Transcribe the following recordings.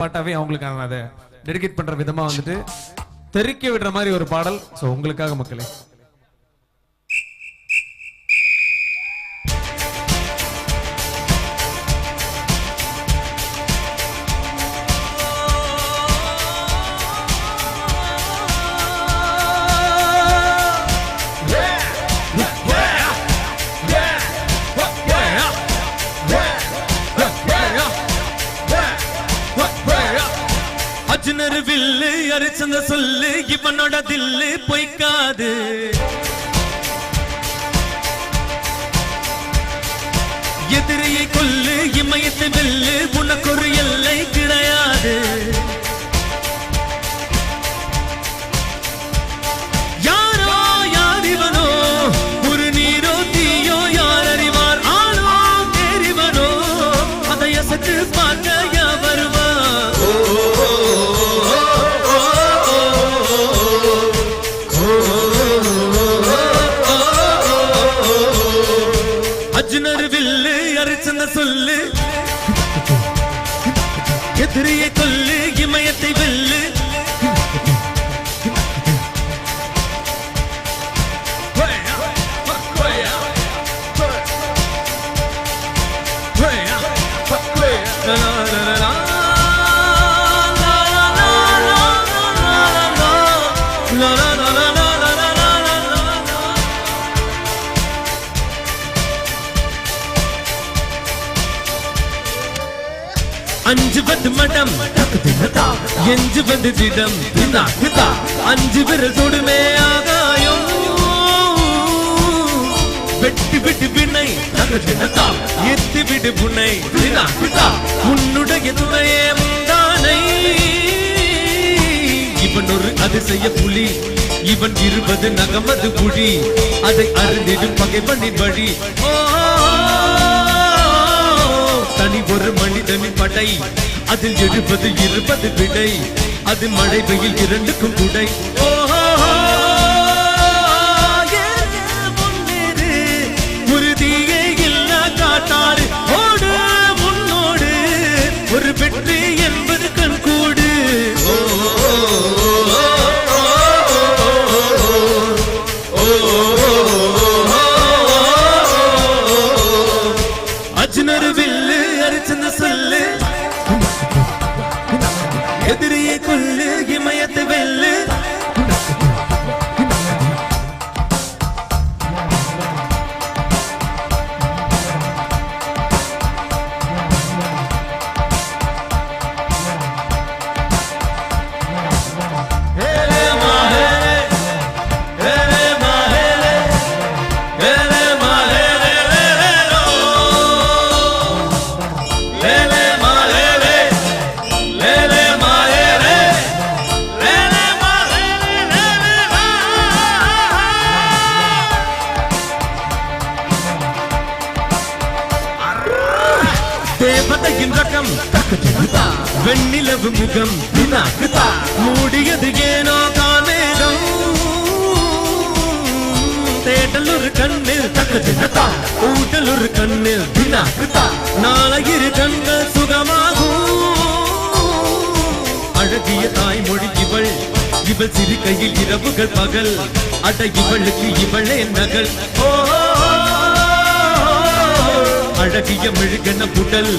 பாட்டாவே அவங்களுக்கான அதை டெடிகேட் பண்ற விதமா வந்துட்டு தெறிக்க விடுற மாதிரி ஒரு பாடல். சோ உங்களுக்காக மக்களே. அஜ்னர் வில்லு அரிச்சந்த சொல்லு இவனோட தில்லு பொய்க்காது. எதிரியை கொல்லு இமயத்தை வெல்லு உனக்கு ஒரு எல்லை கிடையாது. யாரோ யார் இவனோ ஒரு நீரோ தீயோ யார் அறிவார் ஆளோ தெரிவனோ அதை அசத்து பார்க்க வருவா. அஜ்னர் வில்லு அரிச்சந்த சொல்லு எதிரியை கொல்லு இமயத்தை வெல்லு. அஞ்சுவது மடம் எஞ்சுவது திடம் அஞ்சு விரல் தொடுமே ஆகாயம் வெட்டி விட்டு வினை எத்தி விடு புனை உன்னுடைய துணையே முந்தானை. இவன் ஒரு அதிசய புலி இவன் 20 நகமது புலி அதை அறிந்திடும் பகைவனின் வழி. தனி ஒரு மனிதனின் படை அதில் 70 விடை அது மழை வெயில் இரண்டுக்கும் குடை. ஒரு தீயை இல்ல காட்டாறு ஓடு முன்னோடு ஒரு வெற்றி என்பது கண்கூடு. அஜ்னர் வில்லு அரிச்சந்த சொல்லு எதிரியை கொல்லு இமயத்தை வெல்லு. தேவதையின் ரகம் வெண்ணிலவு முகம் மூடியது ஏனோ காமேகம். தேடல் ஒரு கண்ணில் ஊட்டல் ஒரு கண்ணில் நாளையிரு கண்கள் சுகமாகும். அழகிய தாய்மொழி இவள் இவள் சிரிக்கையில் இரவுகள் பகல் அட இவளுக்கு இவளே நகல். அழகிய மெழுகன புடல்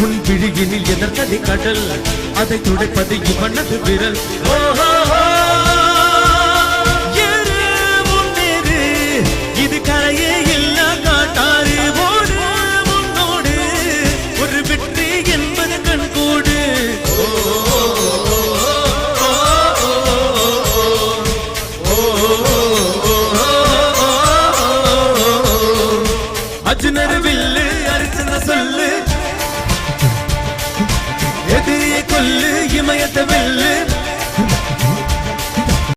உன் விழியினில் எதற்கதை கடல் அதை துடைப்பது இவனது விரல். இது கரையே இல்ல காட்டாறு ஓடு முன்னோடு ஒரு வெற்றி என்பது கண்கூடு. அஜ்னர் வில்லு அரிச்சந்த சொல்லு எதிரியை கொல்லு இமயத்தை வெல்லு.